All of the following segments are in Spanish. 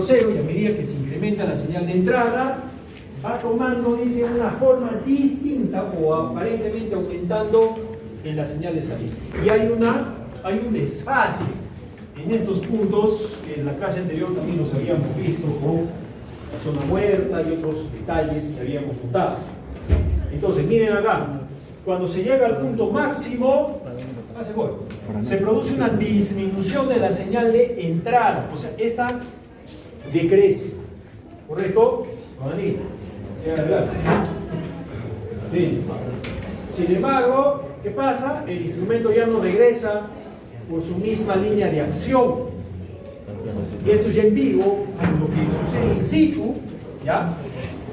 0 y a medida que se incrementa la señal de entrada, va tomando, dice, una forma distinta o aparentemente aumentando en la señal de salida. Y hay un desfase en estos puntos que en la clase anterior también los habíamos visto con la zona muerta y otros detalles que habíamos notado. Entonces, miren acá, cuando se llega al punto máximo, se produce una disminución de la señal de entrada, o sea, esta decrece, ¿correcto? Bien. Sin embargo, ¿qué pasa? El instrumento ya no regresa por su misma línea de acción. Y esto ya en vivo, lo que sucede in situ, ¿ya?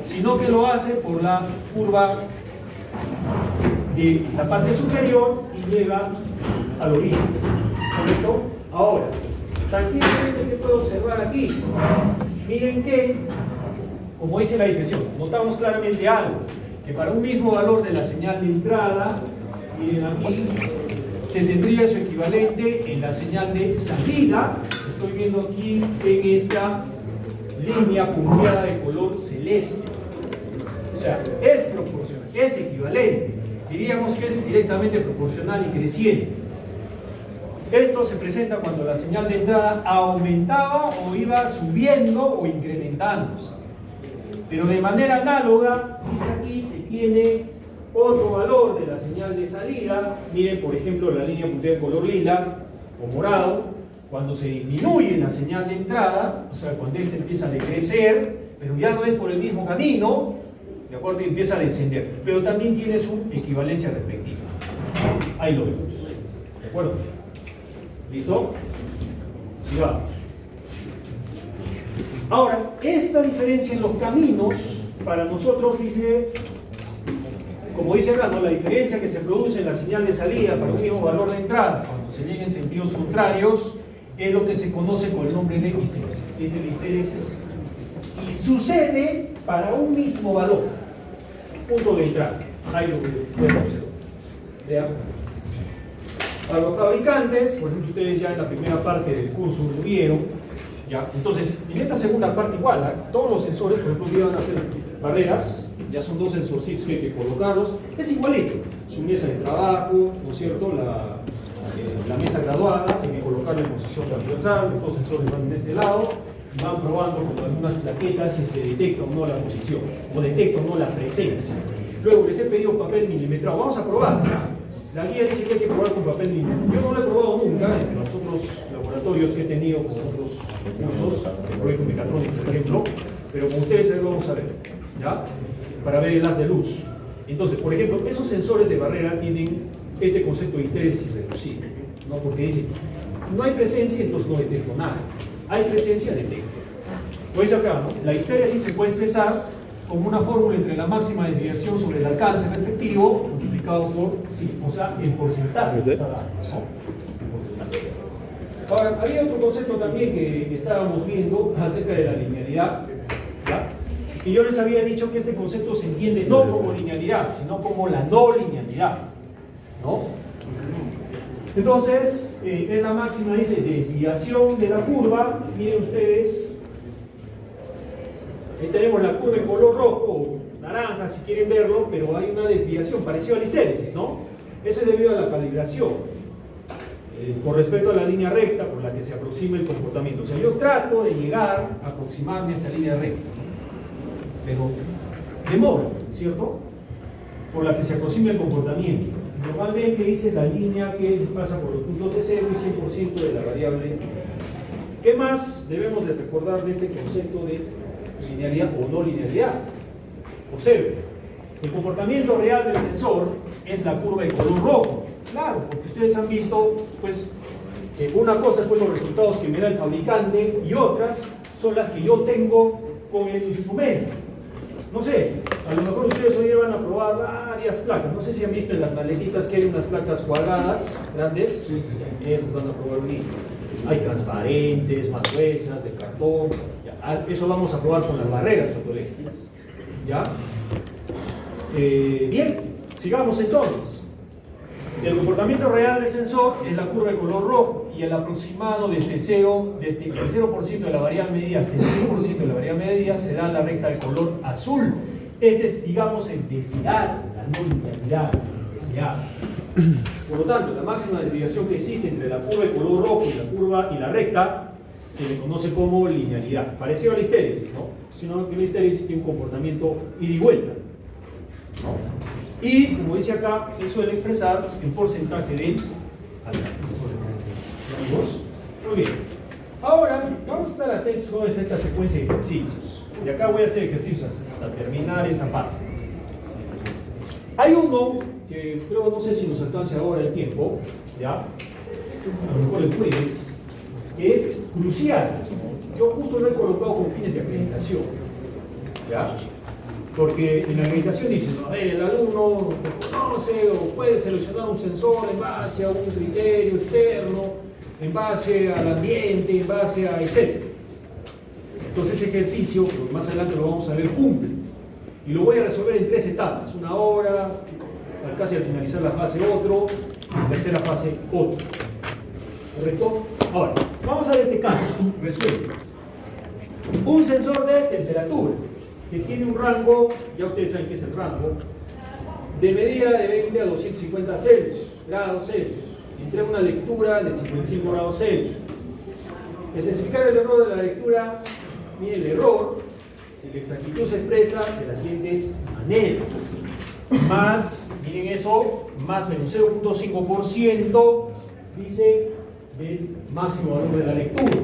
Sino que lo hace por la curva de la parte superior y llega al origen, ¿correcto? Ahora, tranquilamente, ¿qué puedo observar aquí? Miren que, como dice la definición, notamos claramente algo, que para un mismo valor de la señal de entrada, miren aquí, se tendría su equivalente en la señal de salida. Estoy viendo aquí en esta línea punteada de color celeste. O sea, es proporcional, es equivalente. Diríamos que es directamente proporcional y creciente. Esto se presenta cuando la señal de entrada aumentaba o iba subiendo o incrementándose. Pero de manera análoga, dice aquí, se tiene otro valor de la señal de salida. Miren, por ejemplo, la línea punteada de color lila o morado. Cuando se disminuye la señal de entrada, o sea, cuando esta empieza a decrecer, pero ya no es por el mismo camino, ¿de acuerdo? Y empieza a descender, pero también tiene su equivalencia respectiva. Ahí lo vemos. ¿De acuerdo? ¿Listo? Sigamos. Ahora, esta diferencia en los caminos, para nosotros dice, como dice acá, ¿no? La diferencia que se produce en la señal de salida para un mismo valor de entrada, cuando se llega en sentidos contrarios, es lo que se conoce con el nombre de histeresis. Este de histeresis. Y sucede para un mismo valor, punto de entrada. Ahí lo que podemos observar. Vean. Para los fabricantes, por ejemplo, ustedes ya en la primera parte del curso lo vieron, ¿ya? Entonces, en esta segunda parte igual, ¿eh? Todos los sensores, por ejemplo, iban a hacer barreras, ya son dos sensorcitos que hay que colocarlos, es igualito, su mesa de trabajo, ¿no es cierto? La mesa graduada, hay que colocarla en posición transversal, los dos sensores van en este lado, y van probando con algunas plaquetas si se detecta o no la posición, o detecta o no la presencia. Luego les he pedido papel milimetrado, vamos a probar. La guía dice que hay que probar con papel milimetrado. Yo no lo he probado nunca en los otros laboratorios que he tenido con otros cursos, el proyecto mecatrónico, por ejemplo, pero con ustedes ahí lo vamos a ver, ¿ya? Para ver el haz de luz. Entonces, por ejemplo, esos sensores de barrera tienen este concepto de histeresis reducido, ¿no? Porque dicen, no hay presencia, entonces no detecto nada. Hay presencia, detecto. Pues acá, ¿no? La histeresis se puede expresar como una fórmula entre la máxima desviación sobre el alcance respectivo, multiplicado por, sí, o sea, el porcentaje que está dado, ¿no? Ahora, había otro concepto también que estábamos viendo acerca de la linealidad, ¿ya? Que yo les había dicho que este concepto se entiende no como linealidad, sino como la no linealidad, ¿no? Entonces, es la máxima, dice, desviación de la curva. Miren ustedes, ahí tenemos la curva en color rojo o naranja, si quieren verlo, pero hay una desviación parecida a la histeresis, ¿no? Eso es debido a la calibración, con respecto a la línea recta por la que se aproxima el comportamiento. O sea, yo trato de llegar a aproximarme a esta línea recta, pero demora, ¿cierto? Por la que se aproxima el comportamiento. Normalmente dice la línea que pasa por los puntos de 0 y 100% de la variable. ¿Qué más debemos de recordar de este concepto de linealidad o no linealidad? Observen, el comportamiento real del sensor es la curva en color rojo. Claro, porque ustedes han visto, pues, una cosa son los resultados que me da el fabricante y otras son las que yo tengo con el instrumento. No sé, a lo mejor ustedes hoy van a probar varias placas. No sé si han visto en las maletitas que hay unas placas cuadradas, grandes. Esas van a probar ahorita. Hay transparentes, más gruesas, de cartón. Ya, eso vamos a probar con las barreras fotoeléctricas. ¿Ya? Bien, sigamos entonces. El comportamiento real del sensor es la curva de color rojo y el aproximado desde el 0% de la variable medida hasta el 100% de la variable medida se da la recta de color azul. Este es, digamos, el deseado, la no linealidad, el deseado. Por lo tanto, la máxima desviación que existe entre la curva de color rojo y la curva y la recta se le conoce como linealidad. Parecido a la histéresis, ¿no? Sino que la histéresis tiene un comportamiento ida y vuelta, ¿no? Y, como dice acá, se suele expresar en porcentaje de alcance. ¿Vamos? Muy bien. Ahora, vamos a estar atentos a esta secuencia de ejercicios. Y acá voy a hacer ejercicios hasta terminar esta parte. Hay uno que creo, no sé si nos alcance ahora el tiempo, ¿ya? A lo mejor el jueves, que es crucial. Yo justo lo he colocado con fines de acreditación, ¿ya? Porque en la acreditación dicen, a ver, el alumno conoce o puede seleccionar un sensor en base a un criterio externo, en base al ambiente, en base a etc. Entonces ese ejercicio, que más adelante lo vamos a ver, cumple. Y lo voy a resolver en 3 etapas, una hora, casi al finalizar la fase otro, la tercera fase otro. ¿Correcto? Ahora, vamos a ver este caso, resuelve. Un sensor de temperatura que tiene un rango, ya ustedes saben qué es el rango, de medida de 20 a 250 grados Celsius. Entrega una lectura de 55 grados Celsius. Especificar el error de la lectura. Miren, el error, si la exactitud se expresa de las siguientes maneras. Más, miren eso, más menos 0.5% dice del máximo valor de la lectura.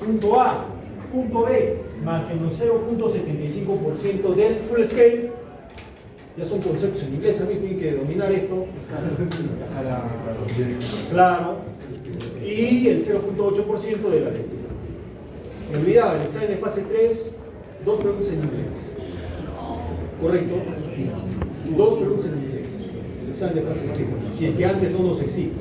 Punto A. Punto B, más menos 0.75% del full scale. Ya son conceptos en inglés, también tienen que dominar esto. Claro. Y el 0.8% de la lectura. Me olvidaba, el examen de fase 3, 2 preguntas en inglés. ¿Correcto? 2 preguntas en inglés. El examen de fase 3. Si es que antes no nos exige,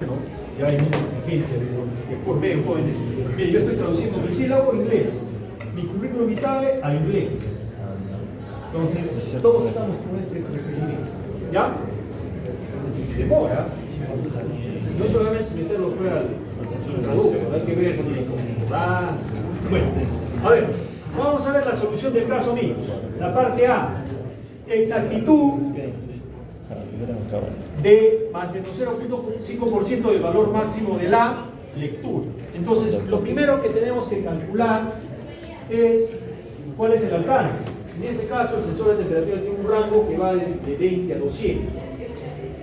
¿no? Ya hay mucha exigencia de por medio jóvenes. Mire, yo estoy traduciendo mi sílabo a inglés, mi currículum vitae a inglés. Entonces, todos estamos con este requerimiento. ¿Ya? Demora. No solamente se meterlo fuera al traductor, hay que ver si va. Bueno, a ver, vamos a ver la solución del caso amigos. La parte A, exactitud de más menos 0.5% del valor máximo de la lectura. Entonces, lo primero que tenemos que calcular es cuál es el alcance. En este caso, el sensor de temperatura tiene un rango que va de 20 a 200.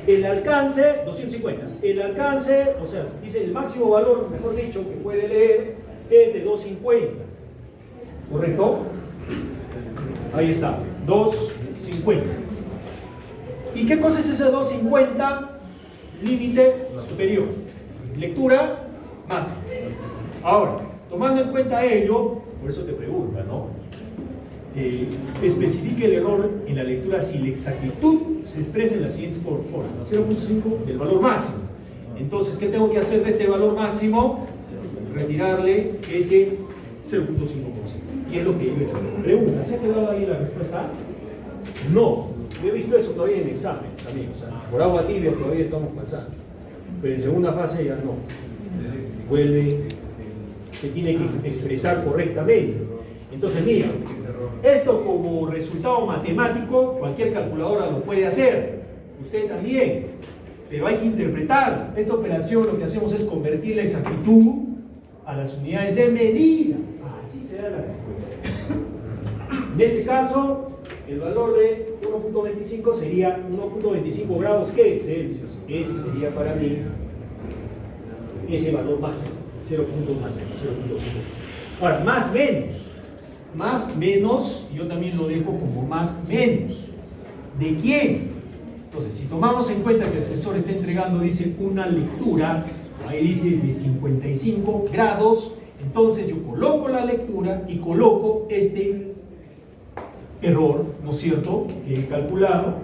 El alcance, 250. El alcance, o sea, dice el máximo valor, mejor dicho, que puede leer es de 250. ¿Correcto? Ahí está, 250. ¿Y qué cosa es ese 250? Límite superior. Lectura máxima. Ahora, tomando en cuenta ello, por eso te pregunta, ¿no? Especifique el error en la lectura si la exactitud se expresa en las siguientes formas: 0.5 del valor máximo. Entonces, ¿qué tengo que hacer de este valor máximo? Retirarle ese 0.5%. Y es lo que yo he hecho. Pregunta, ¿se ha quedado ahí la respuesta? No. Yo he visto eso todavía en exámenes, amigos. Por agua tibia todavía estamos pasando. Pero en segunda fase ya no. Vuelve, se tiene que expresar correctamente. Entonces, mira, esto como resultado matemático, cualquier calculadora lo puede hacer. Usted también. Pero hay que interpretar. Esta operación lo que hacemos es convertir la exactitud a las unidades de medida. Así se da la respuesta. En este caso, el valor de 1.25 sería 1.25 grados ¿qué? Celsius. Ese sería para mí ese valor máximo, 0.5. Ahora, más menos. Más menos, yo también lo dejo como más menos. ¿De quién? Entonces, si tomamos en cuenta que el sensor está entregando, dice, una lectura, ahí dice de 55 grados, entonces yo coloco la lectura y coloco este error, ¿no es cierto?, que he calculado,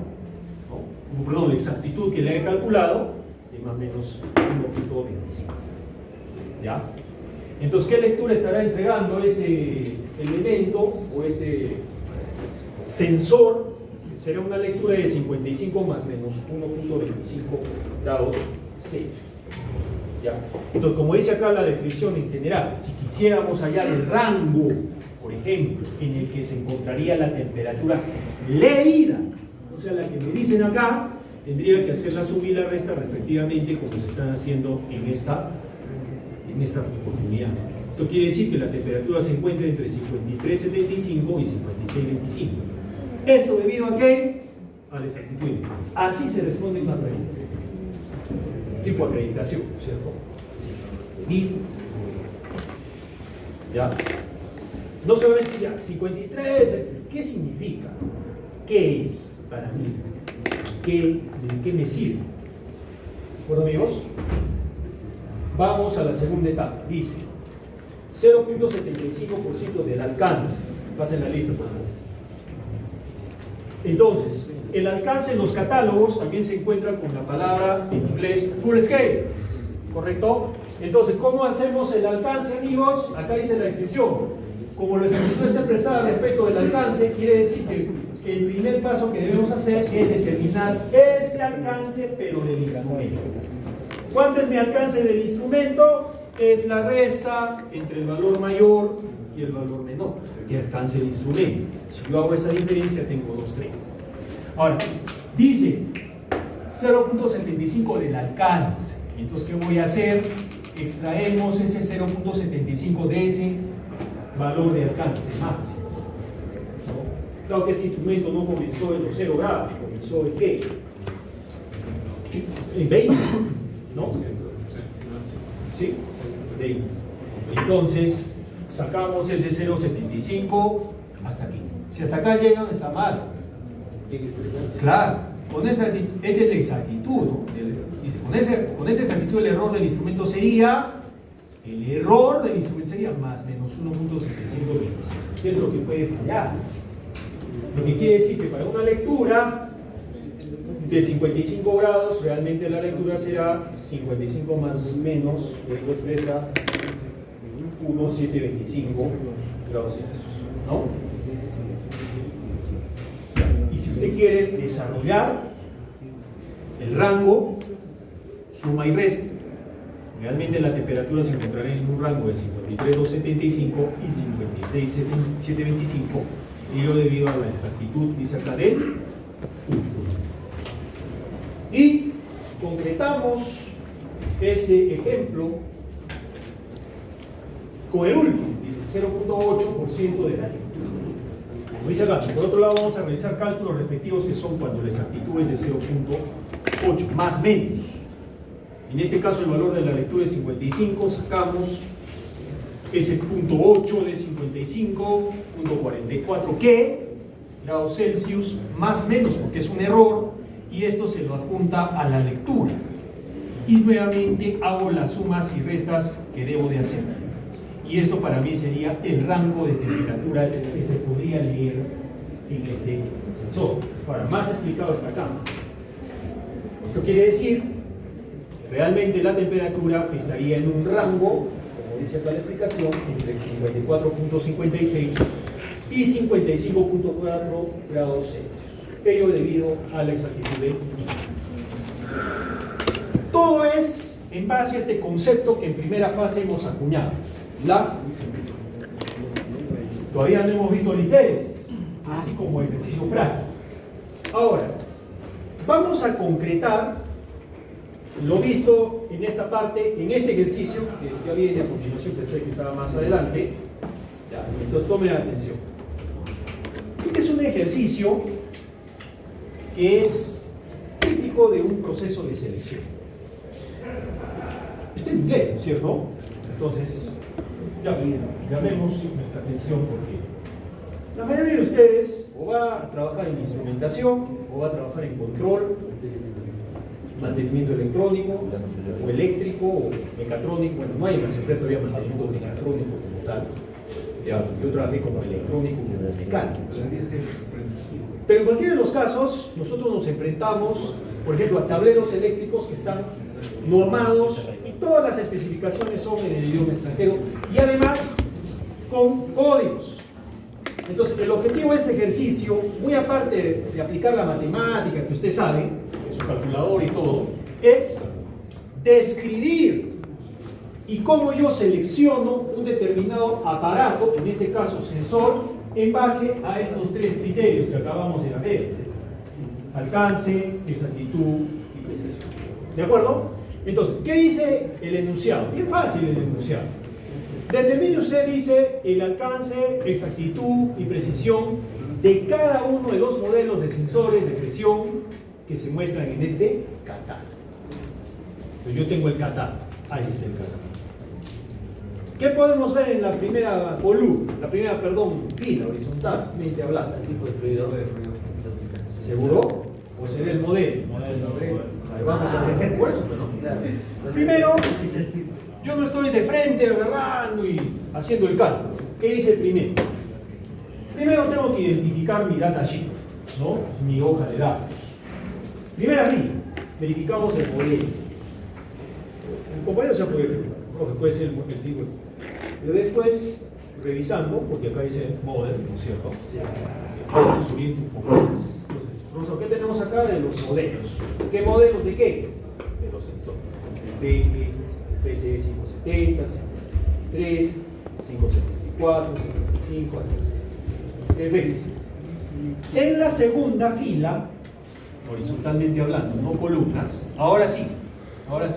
¿no? Perdón, la exactitud que le he calculado, de más o menos 1.25. ¿Ya? Entonces, ¿qué lectura estará entregando este elemento o este sensor? será una lectura de 55 más menos 1.25 grados Celsius. ¿Ya? Entonces, como dice acá la descripción en general, si quisiéramos hallar el rango, por ejemplo, en el que se encontraría la temperatura leída, o sea, la que me dicen acá, tendría que hacer la suma y la resta respectivamente, como se están haciendo en esta oportunidad. Esto quiere decir que la temperatura se encuentra entre 53.75 y 56.25. ¿Esto debido a qué? A la exactitud. Así se responde una pregunta. Tipo acreditación, ¿cierto? Sí. Y ya. No se va a decir ya, 53, ¿qué significa? ¿Qué es para mí? ¿De qué me sirve? ¿De acuerdo, amigos? Vamos a la segunda etapa. Dice 0.75% del alcance. Pasen la lista, por favor. Entonces, el alcance en los catálogos también se encuentra con la palabra en inglés full scale, ¿correcto? Entonces, ¿cómo hacemos el alcance, amigos? Acá dice la descripción. Como la exactitud está expresada respecto del alcance, quiere decir que el primer paso que debemos hacer es determinar ese alcance, pero del instrumento. ¿Cuánto es mi alcance del instrumento? Es la resta entre el valor mayor y el valor menor, que alcance el instrumento. Si yo hago esa diferencia, tengo 2,30. Ahora, dice 0.75 del alcance. Entonces, ¿qué voy a hacer? Extraemos ese 0.75 de ese valor de alcance máximo. ¿No? Claro que ese instrumento no comenzó en los 0 grados, comenzó en ¿qué? En 20, ¿no? ¿Sí? 20. Entonces, sacamos ese 0.75 hasta aquí. Si hasta acá llegan, está mal. Claro, con esa esta es la exactitud, ¿no? Dice, con esa exactitud el error del instrumento sería, más menos 1.725. ¿Qué es lo que puede fallar? Lo que quiere decir que para una lectura de 55 grados, realmente la lectura será 55 más menos, lo expresa 1.725 grados Celsius, ¿no? Y si usted quiere desarrollar el rango, suma y resta. Realmente la temperatura se encontrará en un rango de 53.275 y 56.725, ello debido a la exactitud, dice acá, del instrumento. Y concretamos este ejemplo con el último, dice 0.8% de la lectura. Como dice acá, por otro lado vamos a realizar cálculos respectivos que son cuando la exactitud es de 0.8, más menos. En este caso el valor de la lectura es 55, sacamos ese 0.8 de 55, 0.44, ¿qué? Grados Celsius, más menos, porque es un error, y esto se lo adjunta a la lectura. Y nuevamente hago las sumas y restas que debo de hacer. Y esto para mí sería el rango de temperatura que se podría leer en este sensor. Ahora, más explicado hasta acá. Esto quiere decir realmente la temperatura estaría en un rango, como dice acá la explicación, entre 54.56 y 55.4 grados Celsius. Ello debido a la exactitud del instrumento. Todo es en base a este concepto que en primera fase hemos acuñado, la exactitud. Todavía no hemos visto la hipótesis, así como ejercicio práctico. Ahora, vamos a concretar lo visto en esta parte, en este ejercicio, que ya viene a continuación, pensé que estaba más adelante. Ya, entonces tomen atención. Este es un ejercicio que es típico de un proceso de selección. Está en inglés, ¿cierto? Entonces, ya llamemos nuestra atención porque la mayoría de ustedes o va a trabajar en instrumentación o va a trabajar en control, mantenimiento electrónico o eléctrico o mecatrónico. Bueno, no hay en las empresas todavía mantenimiento mecatrónico como tal. Ya, yo trabajé como electrónico, como mecánico. Pero en cualquiera de los casos, nosotros nos enfrentamos, por ejemplo, a tableros eléctricos que están normados y todas las especificaciones son en el idioma extranjero y además con códigos. Entonces, el objetivo de este ejercicio, muy aparte de aplicar la matemática que usted sabe, en su calculador y todo, es describir y cómo yo selecciono un determinado aparato, en este caso sensor, en base a estos tres criterios que acabamos de ver: alcance, exactitud y precisión. ¿De acuerdo? Entonces, ¿qué dice el enunciado? Bien fácil el enunciado. Determine usted, dice, el alcance, exactitud y precisión de cada uno de los modelos de sensores de presión que se muestran en este catálogo. Entonces, yo tengo el catálogo. Ahí está el catálogo. ¿Qué podemos ver en la primera columna? La primera, perdón, fila horizontalmente hablando. Tipo de fluido. ¿Seguro? ¿O será el modelo? Ahí vamos a aprender por eso, ¿no? Primero, yo no estoy de frente agarrando y haciendo el cálculo. ¿Qué dice el primero? Primero tengo que identificar mi data sheet, ¿no? Mi hoja de datos. Primera vía, verificamos el modelo. El compañero se puede ser el tipo. Pero después, revisando, porque acá dice model, ¿no es cierto? Vamos a subir un poco más. Entonces, ¿qué tenemos acá? De los modelos. ¿Qué modelos de qué? De los sensores. PCE 570, 573, 574, 5 hasta 5. Perfecto. En la segunda fila, horizontalmente hablando, no columnas, ahora sí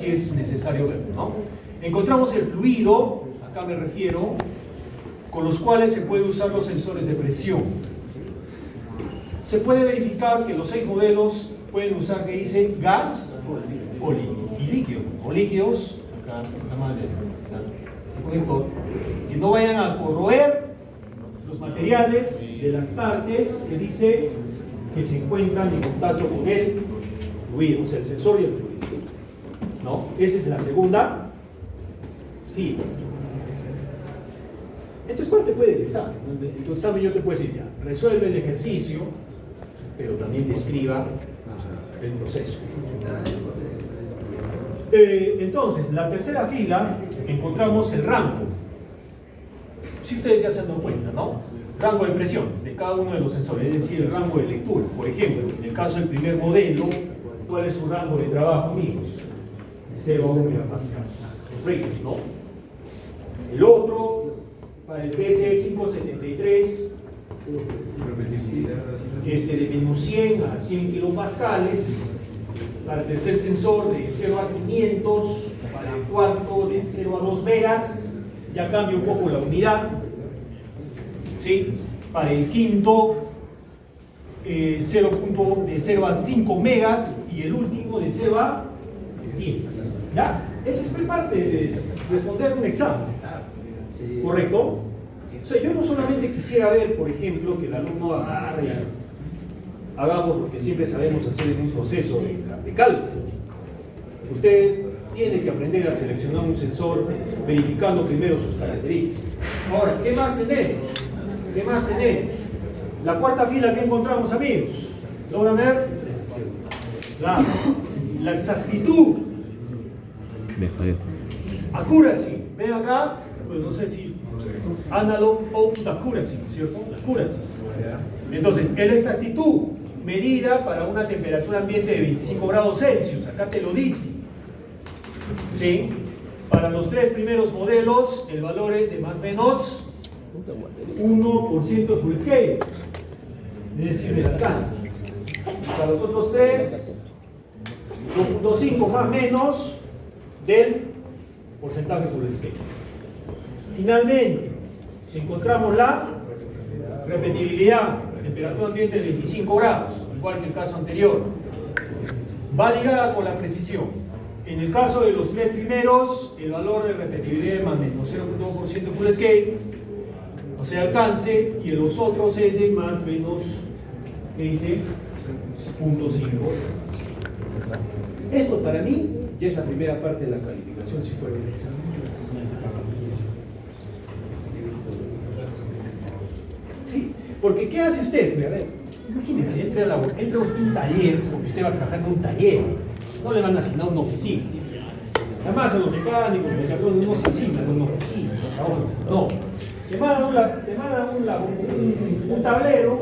es necesario verlo, ¿no? Encontramos el fluido, acá me refiero, con los cuales se puede usar los sensores de presión. Se puede verificar que los 6 modelos pueden usar, que dice, gas y líquido, o líquidos, acá está mal que no vayan a corroer los materiales de las partes que dice que se encuentran en contacto con el fluido, o sea, el sensor y el fluido, ¿no? Esa es la segunda fila. Entonces, ¿cuál te puede pensar? En tu examen yo te puedo decir, ya, resuelve el ejercicio, pero también describa el proceso. Entonces, la tercera fila encontramos el rango. Si ustedes ya se han dado cuenta, ¿no? Rango de presiones de cada uno de los sensores, es decir, el rango de lectura. Por ejemplo, en el caso del primer modelo, ¿cuál es su rango de trabajo, amigos? 0 a 1 megapascales. ¿No? El otro, para el PCE 573, de menos 100 a 100 kilopascales. Para el tercer sensor, de 0 a 500. Para el cuarto, de 0 a 2 megas. Ya cambia un poco la unidad. ¿Sí? Para el quinto, de 0 a 5 megas. Y el último, de 0 a 10. ¿Ya? Esa es parte de responder un examen. ¿Correcto? O sea, yo no solamente quisiera ver, por ejemplo, que el alumno agarre y hagamos lo que siempre sabemos hacer en un proceso de cálculo. Usted tiene que aprender a seleccionar un sensor verificando primero sus características. Ahora, ¿qué más tenemos? ¿Qué más tenemos? La cuarta fila que encontramos, amigos. ¿Logran ver? La exactitud. Accuracy. Ven acá, pues no sé si analog output accuracy, ¿cierto? Accuracy. Entonces, la exactitud medida para una temperatura ambiente de 25 grados Celsius, acá te lo dice. ¿Sí? Para los 3 primeros modelos, el valor es de más o menos 1% full scale, es decir, del alcance. Para los otros 3, 2.5 más o menos del porcentaje full scale. Finalmente, encontramos la repetibilidad, temperatura ambiente de 25 grados, igual que el caso anterior. Va ligada con la precisión. En el caso de los 3 primeros, el valor de repetibilidad es más o menos 0.2% full scale, o sea, alcance, y en los otros es de más o menos, ¿qué dice? 0.5. Esto para mí ya es la primera parte de la calificación si fuera un examen. Sí, porque ¿qué hace usted? A ver, imagínense, entra usted a un taller, porque usted va a trabajar en un taller, no le van a asignar una oficina. Además, a los mecánicos, los mecatrónicos no se asignan una oficina, no. Te mandan un tablero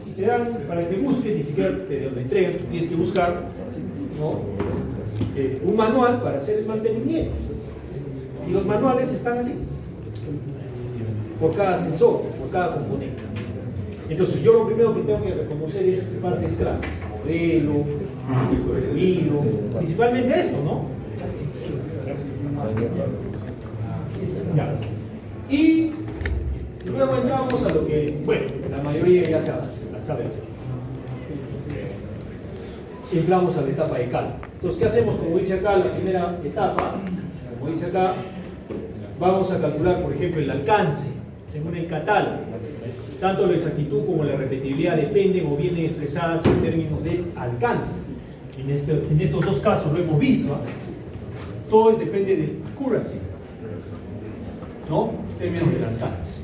y te dan para que busques, ni siquiera te lo entregan, tú tienes que buscar, ¿no? Un manual para hacer el mantenimiento. Y los manuales están así, por cada sensor, por cada componente. Entonces yo lo primero que tengo que reconocer es partes claves, modelo, ruido, principalmente eso, ¿no? Ya. Y luego entramos a lo que, bueno, la mayoría ya sabe hacer. Entramos a la etapa de cálculo. Entonces, ¿qué hacemos? Como dice acá, la primera etapa, como dice acá, vamos a calcular, por ejemplo, el alcance según el catálogo. Tanto la exactitud como la repetibilidad dependen o vienen expresadas en términos de alcance. En estos dos casos lo hemos visto, ¿eh? Todo depende del accuracy, ¿no? En términos del alcance.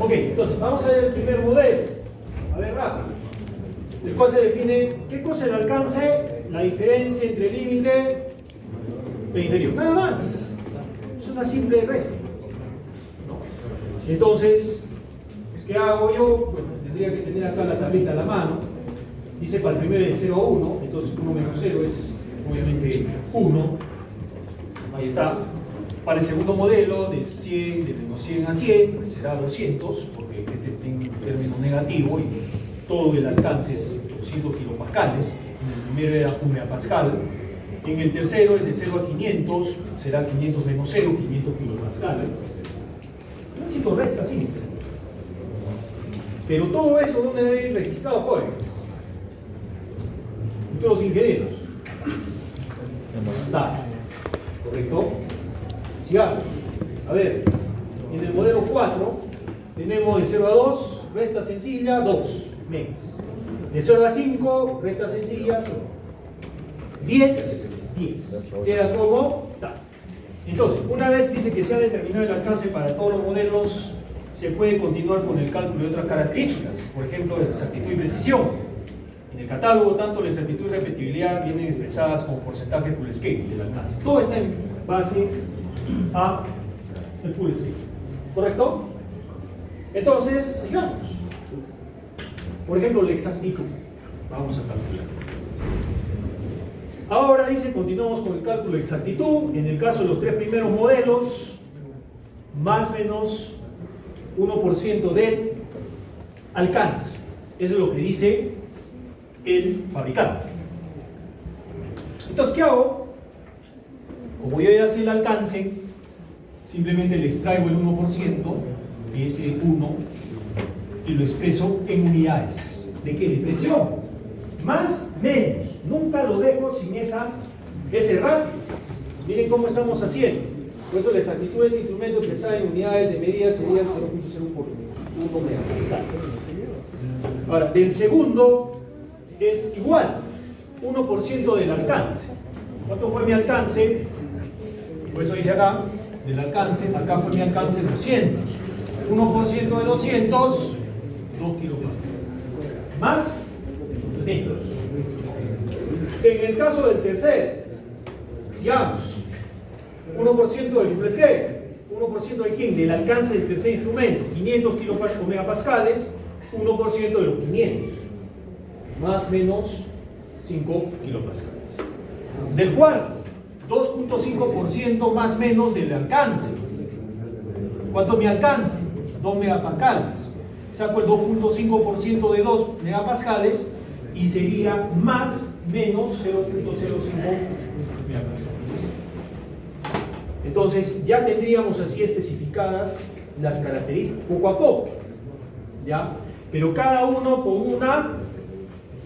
Ok, entonces vamos a ver el primer modelo. A ver, rápido. El cual se define, ¿qué cosa es el alcance? La diferencia entre el límite e inferior. Nada más. Es una simple resta. ¿No? Entonces, ¿qué hago yo? Bueno, tendría que tener acá la tablita a la mano. Dice para el primero de 0 a 1, entonces 1 menos 0 es obviamente 1. Ahí está. Para el segundo modelo, de 100, de menos 100 a 100, pues será 200, porque este tiene un término negativo y todo el alcance es 200 kilopascales. En el primero era 1 megapascal. En el tercero es de 0 a 500, será 500 menos 0, 500 kilopascales. Necesito resta simple. Pero todo eso, ¿dónde debe ir registrado, jóvenes? Todos los ingenieros. Está. ¿Correcto? Sigamos. A ver, en el modelo 4 tenemos de 0 a 2, resta sencilla, 2 megas. De 0 a 5, resta sencilla, 0. 10, 10. Queda como tal. Entonces, una vez dice que se ha determinado el alcance para todos los modelos, se puede continuar con el cálculo de otras características, por ejemplo, exactitud y precisión. En el catálogo, tanto la exactitud y repetibilidad vienen expresadas como porcentaje full scale del alcance. Todo está en base a el full scale. ¿Correcto? Entonces, sigamos. Por ejemplo, la exactitud. Vamos a calcular. Ahora dice, continuamos con el cálculo de exactitud. En el caso de los tres primeros modelos, más o menos 1% del alcance. Eso es lo que dice el fabricante. Entonces, ¿qué hago? Como yo ya sé el alcance, simplemente le extraigo el 1%, que es el 1, y lo expreso en unidades. ¿De qué? De presión. Más, menos. Nunca lo dejo sin ese ratio. Miren cómo estamos haciendo. Por eso la exactitud de este instrumento expresada en unidades de medida sería el 0.0 por 1 megapascal. Ahora, del segundo es igual, 1% del alcance. ¿Cuánto fue mi alcance? Por eso dice acá, del alcance, acá fue mi alcance 200. 1% de 200, 2 kilopascales. Más, menos. En el caso del tercero, sigamos. 1% del full scale. 1% de quién? Del alcance del tercer instrumento. 500 megapascales, 1% de los 500. Más menos 5 kilopascales. Del cuarto, 2.5% más menos del alcance. ¿Cuánto es mi alcance? 2 megapascales. Saco el 2.5% de 2 megapascales y sería más menos 0.05 megapascales. Entonces ya tendríamos así especificadas las características, poco a poco, ¿ya? Pero cada uno con una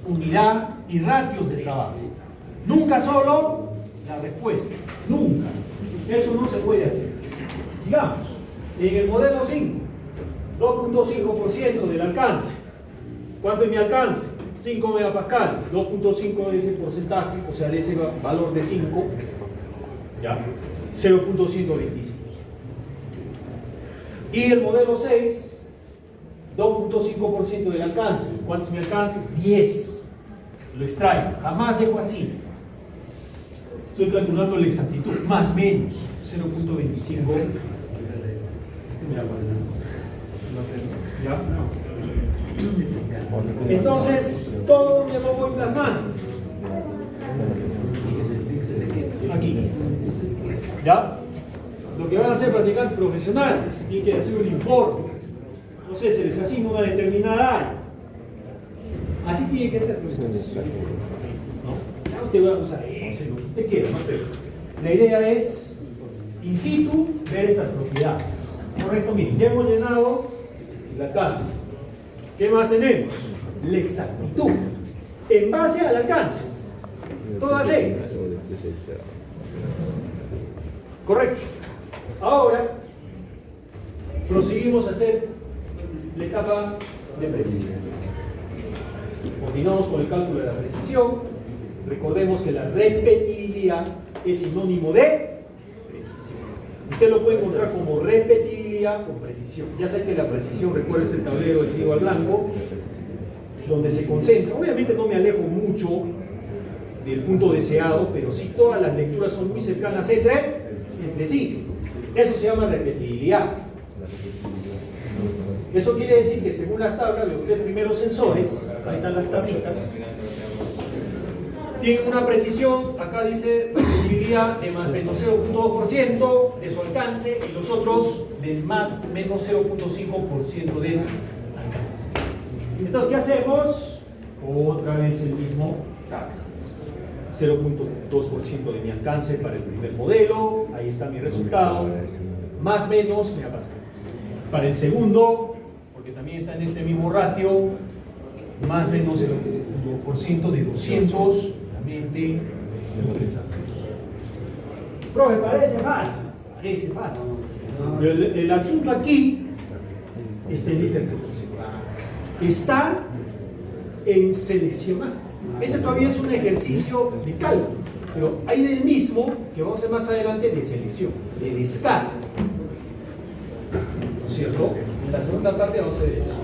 unidad y ratios de trabajo. Nunca solo la respuesta, nunca. Eso no se puede hacer. Sigamos. En el modelo 5, 2.5% del alcance. ¿Cuánto es mi alcance? 5 megapascales. 2.5 de ese porcentaje, o sea, de ese valor de 5, ¿ya? 0.125. Y el modelo 6, 2.5% del alcance. ¿Cuánto es mi alcance? 10. Lo extraigo. Jamás dejo así. Estoy calculando la exactitud. Más menos. 0.25. ¿Ya? Entonces, todo me lo voy plasmando. Aquí. ¿Ya? Lo que van a hacer practicantes profesionales, tienen que hacer un informe. No sé, se les asigna una determinada área. Así tiene que ser. ¿No? Ya usted va a usar ese, lo que usted quiera, ¿no? Pero la idea es, in situ, ver estas propiedades. Correcto, miren, ya hemos llenado el alcance. ¿Qué más tenemos? La exactitud. En base al alcance. Todas ellas. Correcto. Ahora, proseguimos a hacer la etapa de precisión. Continuamos con el cálculo de la precisión. Recordemos que la repetibilidad es sinónimo de precisión. Usted lo puede encontrar como repetibilidad o precisión. Ya sabe que la precisión, recuerda, es el tablero de trigo al blanco, donde se concentra. Obviamente no me alejo mucho del punto deseado, pero sí todas las lecturas son muy cercanas entre sí. Eso se llama repetibilidad. Eso quiere decir que según las tablas, los tres primeros sensores, ahí están las tablitas, tienen una precisión, acá dice repetibilidad de más menos 0.2% de su alcance y los otros de más menos 0.5% del alcance. Entonces, ¿qué hacemos? Otra vez el mismo cálculo. 0.2% de mi alcance para el primer modelo, ahí está mi resultado, más menos megapascales. Para el segundo, porque también está en este mismo ratio, más menos 0.2% de 200, también de 3 amperes. Profe, parece fácil. Pero el asunto aquí está en interpretación. Está en seleccionar. Este todavía es un ejercicio de cálculo, pero hay del mismo, que vamos a hacer más adelante, de selección, de descarga. ¿No es cierto? En la segunda parte vamos a ver eso.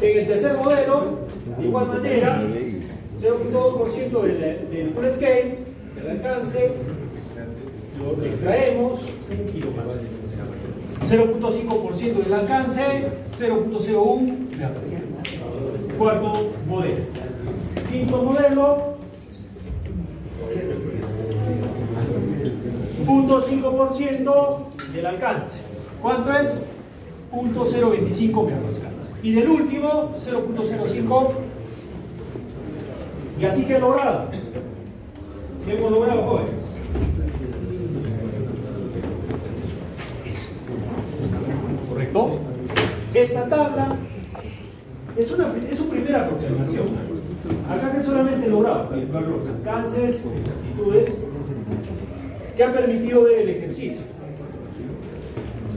En el tercer modelo, de igual manera, 0.2% del full scale, del alcance, lo extraemos, un kilo más. 0.5% del alcance, 0.01 de alcance. Cuarto modelo. Quinto modelo, 0.5% del alcance. ¿Cuánto es? 0.025 megapascales. Y del último, 0.05. Y así que he logrado. ¿Qué hemos logrado, jóvenes? ¿Correcto? Esta tabla es su primera aproximación. Acá que solamente he logrado calcular los alcances, exactitudes, que han permitido ver el ejercicio.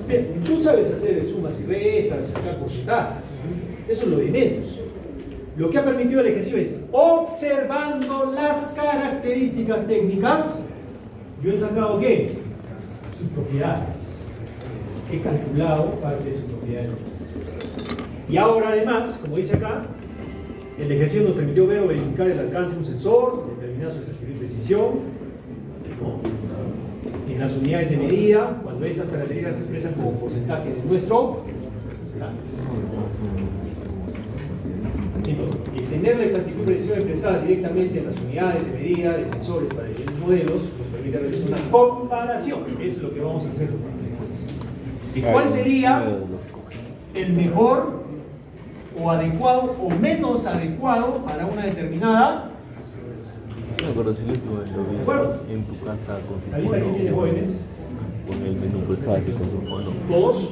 Bien, tú sabes hacer sumas y restas, sacar porcentajes. Eso es lo de menos. Lo que ha permitido el ejercicio es, observando las características técnicas, yo he sacado ¿qué? Sus propiedades. He calculado parte de sus propiedades. Y ahora además, como dice acá, el ejercicio nos permitió ver o verificar el alcance de un sensor, determinar su exactitud y precisión, ¿no? En las unidades de medida, cuando estas características se expresan como porcentaje de nuestro entonces, el tener la exactitud y precisión expresadas directamente en las unidades de medida de sensores para diferentes modelos nos permite realizar una comparación. Eso es lo que vamos a hacer después. ¿Y cuál sería el mejor o adecuado o menos adecuado para una determinada? Pero si lo vi en tu casa con tu ¿La lista quién tiene, jóvenes? con el menú pues fácil con tu fono. ¿Todos?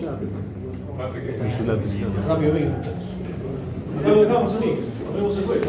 Rápido, venga. Acá lo dejamos, amigos. Nos vemos el jueves.